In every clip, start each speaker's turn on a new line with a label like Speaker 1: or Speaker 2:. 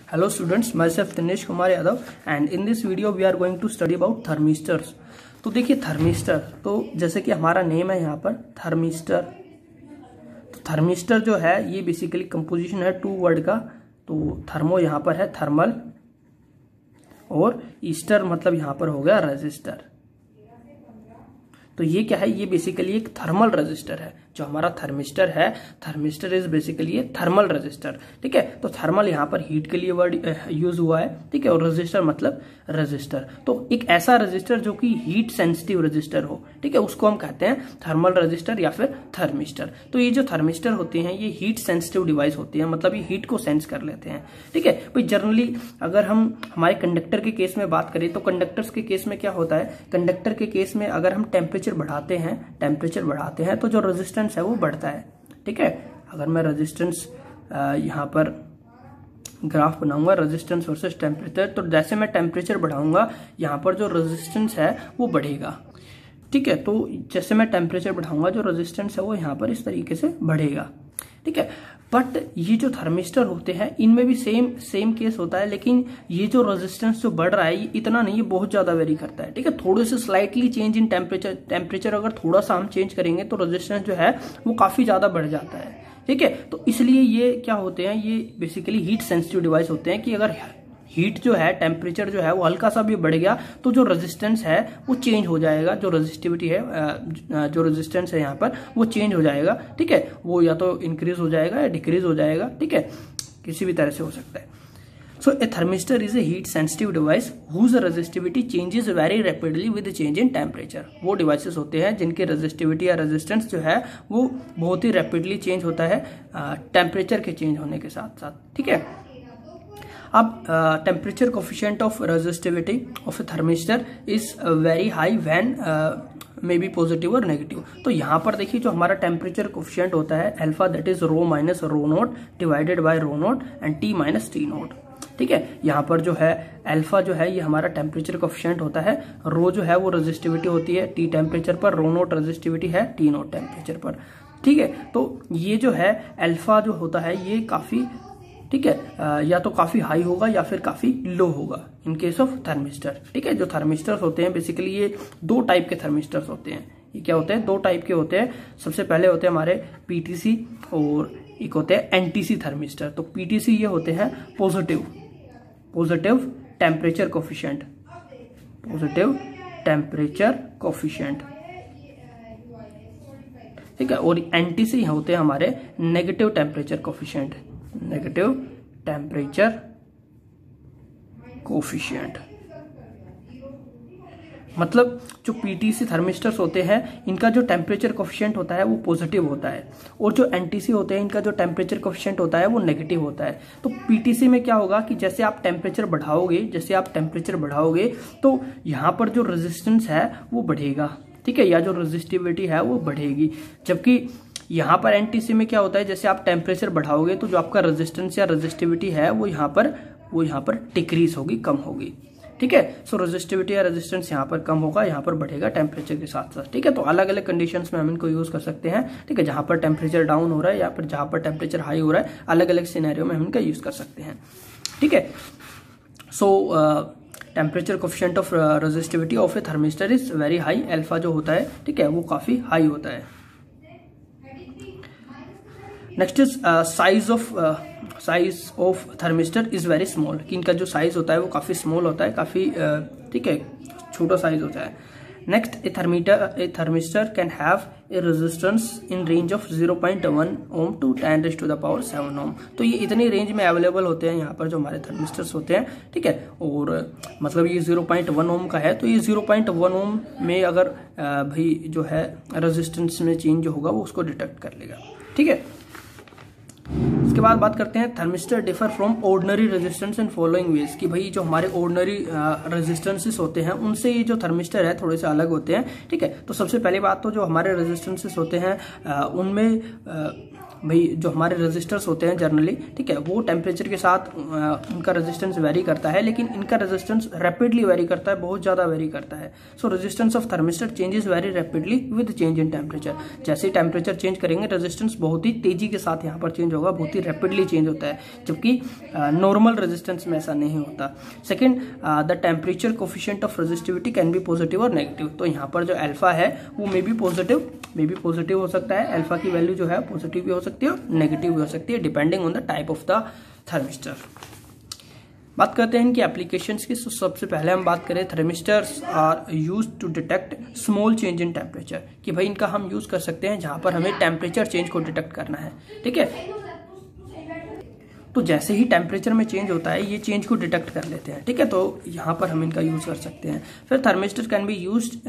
Speaker 1: Hello students, myself Dinesh Kumar Yadav and in this video we are going to study about thermistors। तो देखिए thermistor, तो जैसे कि हमारा नेम है यहाँ पर थर्मिस्टर। तो थर्मिस्टर जो है ये बेसिकली कंपोजिशन है टू वर्ड का। तो थर्मो यहाँ पर है थर्मल और ईस्टर मतलब यहाँ पर हो गया रजिस्टर। तो ये क्या है, ये बेसिकली एक थर्मल रजिस्टर है। जो हमारा थर्मिस्टर है, थर्मिस्टर इज बेसिकली ये थर्मल रजिस्टर। ठीक है, तो थर्मल यहाँ पर हीट के लिए वर्ड यूज हुआ है। ठीक है, और रजिस्टर मतलब रजिस्टर। तो एक ऐसा रजिस्टर जो कि हीट सेंसिटिव रजिस्टर हो, ठीक है, उसको हम कहते हैं थर्मल रजिस्टर या फिर थर्मिस्टर। तो ये जो थर्मिस्टर होते हैं ये हीट सेंसिटिव डिवाइस होती है, मतलब ये हीट को सेंस कर लेते हैं। ठीक है भाई, जनरली अगर हम हमारे कंडक्टर के केस में बात करें तो कंडक्टर्स के केस में क्या होता है, कंडक्टर के केस में अगर हम टेम्परेचर बढ़ाते हैं तो जो रेजिस्टेंस है वो बढ़ता है। ठीक है, अगर मैं रेजिस्टेंस यहाँ पर ग्राफ बनाऊंगा रेजिस्टेंस वर्सेस टेम्परेचर, तो जैसे मैं टेम्परेचर बढ़ाऊंगा यहाँ पर जो रेजिस्टेंस है वो बढ़ेगा। ठीक है, तो जैसे मैं टेम्परेचर बढ़ाऊंगा जो रेजिस्टेंस है वो यहाँ पर इस तरीके से बढ़ेगा। ठीक है, बट ये जो थर्मिस्टर होते हैं इनमें भी सेम केस होता है, लेकिन ये जो रेजिस्टेंस जो बढ़ रहा है ये इतना नहीं, ये बहुत ज्यादा वेरी करता है। ठीक है, थोड़े से स्लाइटली चेंज इन टेम्परेचर अगर थोड़ा सा हम चेंज करेंगे तो रेजिस्टेंस जो है वो काफी ज्यादा बढ़ जाता है। ठीक है, तो इसलिए ये क्या होते हैं, ये बेसिकली हीट सेंसिटिव डिवाइस होते हैं कि अगर हीट जो है, टेम्परेचर जो है वो हल्का सा भी बढ़ गया तो जो रेजिस्टेंस है वो चेंज हो जाएगा। जो रेजिस्टिविटी है, जो रेजिस्टेंस है यहाँ पर वो चेंज हो जाएगा। ठीक है, वो या तो इंक्रीज हो जाएगा या डिक्रीज हो जाएगा। ठीक है, किसी भी तरह से हो सकता है। So a thermistor is a heat sensitive device whose resistivity changes very rapidly with change in temperature. वो डिवाइसेस होते हैं जिनकी रेजिस्टिविटी या रेजिस्टेंस जो है वो बहुत ही रैपिडली चेंज होता है टेम्परेचर के चेंज होने के साथ साथ। ठीक है, अब temperature coefficient of resistivity of A thermistor is very high when may be positive और नेगेटिव। तो यहाँ पर देखिए जो हमारा टेम्परेचर कोफिशिएंट होता है alpha, that is rho minus rho naught divided by rho naught and T minus T naught. ठीक है, यहाँ पर जो है अल्फा जो है ये हमारा टेम्परेचर कोफिशिएंट होता है, रो जो है वो रेजिस्टिविटी होती है टी टेम्परेचर पर, रो नोट रेजिस्टिविटी है टी नोट टेम्परेचर पर। ठीक है, तो ये जो है अल्फा जो होता है ये काफी, ठीक है, या तो काफी हाई होगा या फिर काफी लो होगा इन केस ऑफ थर्मिस्टर। ठीक है, जो थर्मिस्टर्स होते हैं बेसिकली ये दो टाइप के थर्मिस्टर्स होते हैं। ये क्या होते हैं, दो टाइप के होते हैं। सबसे पहले होते हैं हमारे पीटीसी और एक होते हैं एनटीसी थर्मिस्टर। तो पीटीसी ये होते हैं positive temperature coefficient, positive temperature coefficient. ठीक है, और एनटीसी होते हैं हमारे negative temperature coefficient, negative temperature coefficient. मतलब जो पीटीसी थर्मिस्टर्स होते हैं इनका जो टेम्परेचर कोफिशिएंट होता है वो पॉजिटिव होता है, और जो एनटीसी होते हैं इनका जो टेम्परेचर कोफिशिएंट होता है वो नेगेटिव होता है। तो पीटीसी में क्या होगा कि जैसे आप टेम्परेचर बढ़ाओगे तो यहाँ पर जो रेजिस्टेंस है वो बढ़ेगा। ठीक है, या जो रेजिस्टिविटी है वो बढ़ेगी। जबकि यहाँ पर एनटीसी में क्या होता है, जैसे आप टेम्परेचर बढ़ाओगे तो जो आपका रेजिस्टेंस या रेजिस्टिविटी है वो यहाँ पर डिक्रीज होगी, कम होगी। ठीक है, सो रेजिस्टिविटी या रेजिस्टेंस यहाँ पर कम होगा, यहाँ पर बढ़ेगा टेम्परेचर के साथ साथ। ठीक है, तो अलग अलग कंडीशंस में हम इनको यूज कर सकते हैं। ठीक है, जहां पर टेम्परेचर डाउन हो रहा है या फिर जहां पर टेम्परेचर हाई हो रहा है, अलग अलग सिनेरियो में हम इनका यूज कर सकते हैं। ठीक है, सो temperature coefficient of resistivity of A thermistor is very high. Alpha जो होता है, ठीक है, वो काफी हाई होता है। Next is size of thermistor is very small, कि इनका जो साइज होता है वो काफी स्मॉल होता है, काफी ठीक है छोटा साइज होता है। Next, a thermistor can have a resistance in range of 0.1 ohm to 10⁻⁷ ohm. तो ये इतनी रेंज में अवेलेबल होते हैं यहाँ पर जो हमारे थर्मिस्टर्स होते हैं। ठीक है, और मतलब ये 0.1 ओम का है, तो ये 0.1 ओम में अगर भाई जो है रेजिस्टेंस में चेंज जो होगा वो उसको डिटेक्ट कर लेगा। ठीक है, इसके बाद बात करते हैं thermistor differ from ordinary resistance in following veg, कि भाई जो हमारे ऑर्डिनरी रेजिस्टेंसेस होते हैं उनसे ये जो थर्मिस्टर है थोड़े से अलग होते हैं। ठीक है, तो सबसे पहली बात तो जो हमारे रेजिस्टेंसेस होते हैं उनमें भाई जो हमारे रेजिस्टर्स होते हैं जनरली, ठीक है, वो टेम्परेचर के साथ उनका रेजिस्टेंस वेरी करता है, लेकिन इनका रेजिस्टेंस रैपिडली वेरी करता है, बहुत ज़्यादा वेरी करता है। सो resistance of thermistor changes very rapidly with change in temperature. जैसे ही टेम्परेचर चेंज करेंगे रेजिस्टेंस बहुत ही तेजी के साथ यहाँ पर चेंज होगा, बहुत ही रैपिडली चेंज होता है, जबकि नॉर्मल रेजिस्टेंस में ऐसा नहीं होता। Second, the temperature coefficient of resistivity can be positive और नेगेटिव। तो यहाँ पर जो अल्फा है वो मे बी पॉजिटिव हो सकता है, अल्फा की वैल्यू जो है पॉजिटिव भी हो सकती है, नेगेटिव भी हो सकती है, depending on the type of the thermistor. बात करते हैं इनकी एप्लीकेशंस की। सबसे पहले हम बात करें, thermistors are used to detect small change in temperature, कि भाई इनका हम यूज कर सकते हैं जहां पर हमें टेम्परेचर चेंज को डिटेक्ट करना है, ठीक है। तो जैसे ही टेम्परेचर में चेंज होता है ये चेंज को डिटेक्ट कर लेते हैं, ठीक है, तो यहाँ पर हम इनका यूज कर सकते हैं। फिर thermistor can be used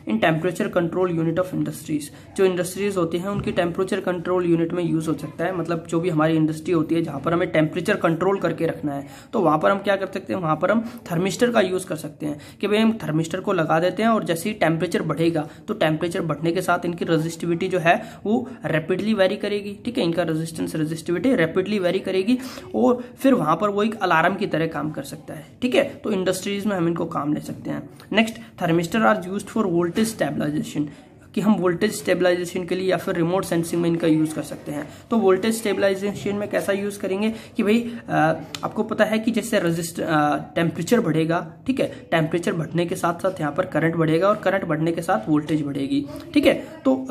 Speaker 1: in temperature control unit of industries. जो इंडस्ट्रीज होती हैं उनकी टेम्परेचर कंट्रोल यूनिट में यूज हो सकता है, मतलब जो भी हमारी इंडस्ट्री होती है जहां पर हमें टेम्परेचर कंट्रोल करके रखना है, तो वहां पर हम क्या कर सकते हैं, वहां पर हम थर्मिस्टर का यूज कर सकते हैं कि भाई हम थर्मिस्टर को लगा देते हैं और जैसे ही टेम्परेचर बढ़ेगा तो टेम्परेचर बढ़ने के साथ इनकी रेजिस्टिविटी जो है वो रैपिडली वेरी करेगी, ठीक है, इनका रेजिस्टिविटी रैपिडली वेरी करेगी और फिर वहां पर वो एक अलार्म की तरह काम कर सकता है, ठीक है। तो इंडस्ट्रीज में हम इनको काम ले सकते हैं। Next, thermistor are used for voltage stabilization, कि हम वोल्टेज स्टेबलाइजेशन के लिए या फिर रिमोट सेंसिंग में इनका यूज कर सकते हैं। तो वोल्टेज स्टेबलाइजेशन में कैसा यूज करेंगे कि भाई आपको पता है कि जैसे टेम्परेचर बढ़ेगा, ठीक है, टेम्परेचर बढ़ने के साथ साथ यहाँ पर करंट बढ़ेगा और करंट बढ़ने के साथ वोल्टेज बढ़ेगी, ठीक है। तो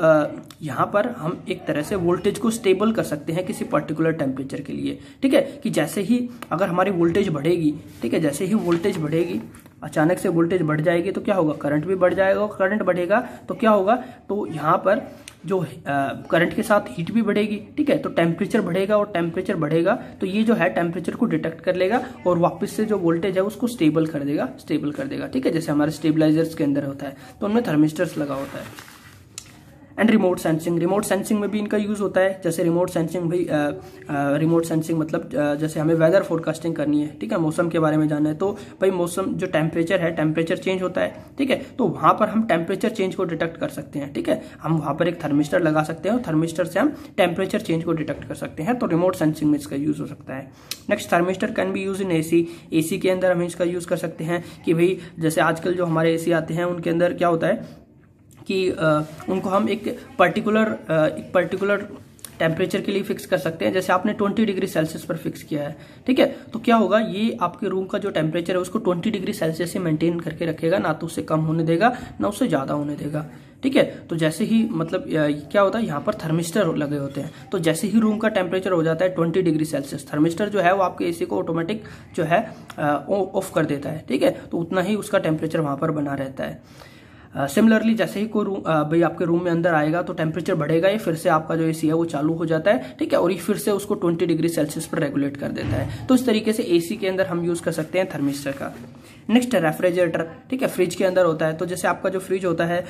Speaker 1: यहाँ पर हम एक तरह से वोल्टेज को स्टेबल कर सकते हैं किसी पर्टिकुलर टेम्परेचर के लिए, ठीक है, कि जैसे ही अगर हमारी वोल्टेज बढ़ेगी, ठीक है, जैसे ही वोल्टेज बढ़ेगी, अचानक से वोल्टेज बढ़ जाएगी तो क्या होगा, करंट भी बढ़ जाएगा, और करंट बढ़ेगा तो क्या होगा, तो यहाँ पर जो करंट के साथ हीट भी बढ़ेगी, ठीक है, तो टेम्परेचर बढ़ेगा और टेम्परेचर बढ़ेगा तो ये जो है टेम्परेचर को डिटेक्ट कर लेगा और वापस से जो वोल्टेज है उसको स्टेबल कर देगा, ठीक है, जैसे हमारे स्टेबलाइजर्स के अंदर होता है, तो उनमें थर्मिस्टर्स लगा होता है। एंड रिमोट सेंसिंग में भी इनका यूज होता है। जैसे रिमोट सेंसिंग मतलब जैसे हमें वेदर फोरकास्टिंग करनी है, ठीक है, मौसम के बारे में जानना है, तो भाई मौसम जो टेम्परेचर चेंज होता है, ठीक है, तो वहां पर हम टेम्परेचर चेंज को डिटेक्ट कर सकते हैं, ठीक है, हम वहां पर एक थर्मिस्टर लगा सकते हैं और थर्मिस्टर से हम टेम्परेचर चेंज को डिटेक्ट कर सकते हैं, तो रिमोट सेंसिंग में इसका यूज हो सकता है। Next, thermistor can be use in AC के अंदर हम इसका यूज कर सकते हैं कि भाई जैसे आजकल जो हमारे एसी आते हैं उनके अंदर क्या होता है कि उनको हम एक पर्टिकुलर टेम्परेचर के लिए फिक्स कर सकते हैं। जैसे आपने 20 डिग्री सेल्सियस पर फिक्स किया है, ठीक है, तो क्या होगा, ये आपके रूम का जो टेम्परेचर है उसको 20 डिग्री सेल्सियस से मेंटेन करके रखेगा, ना तो उससे कम होने देगा ना उससे ज्यादा होने देगा, ठीक है। तो जैसे ही मतलब क्या होता है, यहाँ पर थर्मिस्टर लगे होते हैं, तो जैसे ही रूम का टेम्परेचर हो जाता है 20 डिग्री सेल्सियस, थर्मिस्टर जो है वो आपके एसी को ऑटोमेटिक जो है ऑफ कर देता है, ठीक है, तो उतना ही उसका टेम्परेचर वहां पर बना रहता है। सिमिलरली जैसे ही कोई भाई आपके रूम में अंदर आएगा तो टेम्परेचर बढ़ेगा, ये फिर से आपका जो एसी है वो चालू हो जाता है, ठीक है, और ये फिर से उसको 20 डिग्री सेल्सियस पर रेगुलेट कर देता है। तो इस तरीके से एसी के अंदर हम यूज कर सकते हैं थर्मिस्टर का। नेक्स्ट, रेफ्रिजरेटर, ठीक है, फ्रिज के अंदर होता है। तो जैसे आपका जो फ्रिज होता है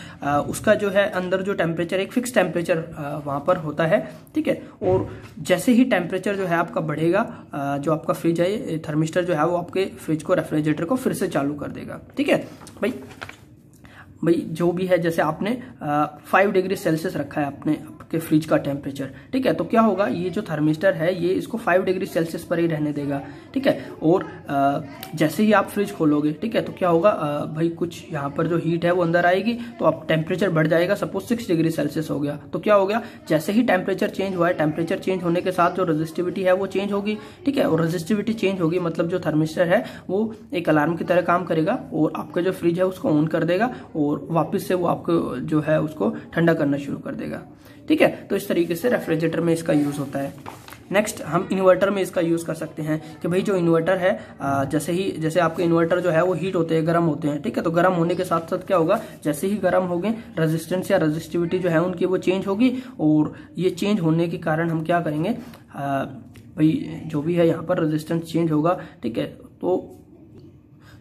Speaker 1: उसका जो है अंदर जो टेम्परेचर, एक फिक्स टेम्परेचर वहां पर होता है, ठीक है, और जैसे ही टेम्परेचर जो है आपका बढ़ेगा, जो आपका फ्रिज है, थर्मिस्टर जो है वो आपके फ्रिज को, रेफ्रिजरेटर को फिर से चालू कर देगा, ठीक है। भाई जो भी है, जैसे आपने 5 डिग्री सेल्सियस रखा है आपके फ्रिज का टेम्परेचर, ठीक है, तो क्या होगा, ये जो थर्मिस्टर है ये इसको 5 डिग्री सेल्सियस पर ही रहने देगा, ठीक है, और जैसे ही आप फ्रिज खोलोगे, ठीक है, तो क्या होगा, भाई कुछ यहाँ पर जो हीट है वो अंदर आएगी तो अब टेम्परेचर बढ़ जाएगा, सपोज 6 डिग्री सेल्सियस हो गया, तो क्या हो गया, जैसे ही टेम्परेचर चेंज हुआ है, टेम्परेचर चेंज होने के साथ जो रेजिस्टिविटी है वो चेंज होगी, ठीक है, और रेजिस्टिविटी चेंज होगी मतलब जो थर्मिस्टर है वो एक अलार्म की तरह काम करेगा और आपका जो फ्रिज है उसको ऑन कर देगा और वापस से वो आपको जो है उसको ठंडा करना शुरू कर देगा, ठीक है। तो इस तरीके से रेफ्रिजरेटर में इसका यूज होता है। नेक्स्ट, हम इन्वर्टर में इसका यूज कर सकते हैं कि भाई जो इन्वर्टर है, जैसे आपके इन्वर्टर जो है वो हीट होते हैं, गर्म होते हैं, ठीक है, तो गर्म होने के साथ साथ क्या होगा, जैसे ही गर्म होंगे रेजिस्टेंस या रेजिस्टिविटी जो है उनकी वो चेंज होगी और ये चेंज होने के कारण हम क्या करेंगे, भाई जो भी है यहाँ पर रेजिस्टेंस चेंज होगा, ठीक है,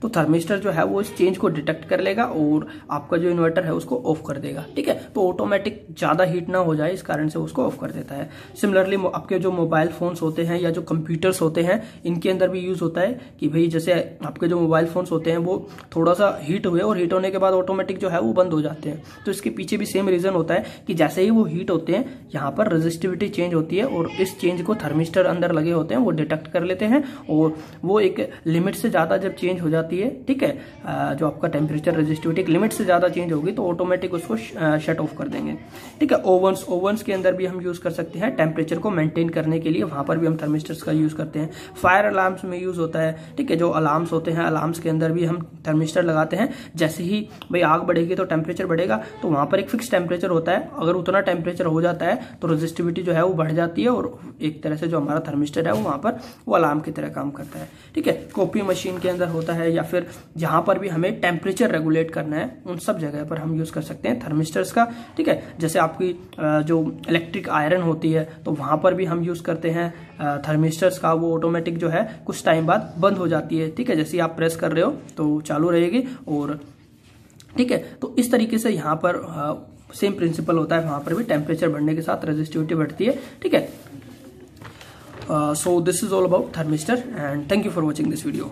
Speaker 1: तो थर्मिस्टर जो है वो इस चेंज को डिटेक्ट कर लेगा और आपका जो इन्वर्टर है उसको ऑफ कर देगा। ठीक है, तो ऑटोमेटिक ज्यादा हीट ना हो जाए इस कारण से उसको ऑफ कर देता है। सिमिलरली आपके जो मोबाइल फोन्स होते हैं या जो कंप्यूटर्स होते हैं इनके अंदर भी यूज होता है कि भाई जैसे आपके जो मोबाइल फोन्स होते हैं वो थोड़ा सा हीट हुए और हीट होने के बाद ऑटोमेटिक जो है वो बंद हो जाते हैं। तो इसके पीछे भी सेम रीजन होता है कि जैसे ही वो हीट होते हैं यहाँ पर रेजिस्टिविटी चेंज होती है और इस चेंज को थर्मिस्टर अंदर लगे होते हैं वो डिटेक्ट कर लेते हैं और वो एक लिमिट से ज्यादा जब चेंज हो जाती है, ठीक है, जो आपका टेम्परेचर रेजिस्टिविटी एक लिमिट से ज्यादा चेंज होगी तो ऑटोमेटिक उसको शट ऑफ कर देंगे। ठीक है, ओवन्स के अंदर भी हम यूज कर सकते हैं टेम्परेचर को मेंटेन करने के लिए, वहां पर भी हम थर्मिस्टर्स का यूज करते हैं। फायर अलार्म्स में यूज होता है। ठीक है, जो अलार्म्स होते हैं अलार्म्स के अंदर भी हम थर्मिस्टर लगाते हैं। जैसे ही भाई आग बढ़ेगी तो टेम्परेचर बढ़ेगा, तो वहां पर एक फिक्स टेम्परेचर होता है, अगर उतना टेम्परेचर हो जाता है तो रेजिस्टिविटी जो है वो बढ़ जाती है और एक तरह से जो हमारा थर्मिस्टर है वो वहां पर वो अलार्म की तरह काम करता है। ठीक है, कॉफी मशीन के अंदर होता है या फिर जहां पर भी हमें टेम्परेचर रेगुलेट करना है उन सब जगह पर हम यूज कर सकते हैं थर्मिस्टर्स का। ठीक है, जैसे आपकी जो इलेक्ट्रिक आयरन होती है तो वहां पर भी हम यूज करते हैं थर्मिस्टर्स का, वो ऑटोमेटिक जो है कुछ टाइम बाद बंद हो जाती है। ठीक है, जैसे आप प्रेस कर रहे हो तो चालू रहेगी और ठीक है, तो इस तरीके से यहाँ पर सेम प्रिंसिपल होता है, वहां पर भी टेम्परेचर बढ़ने के साथ रेजिस्टिविटी बढ़ती है। ठीक है, so this is all about thermistor and thank you for watching this video.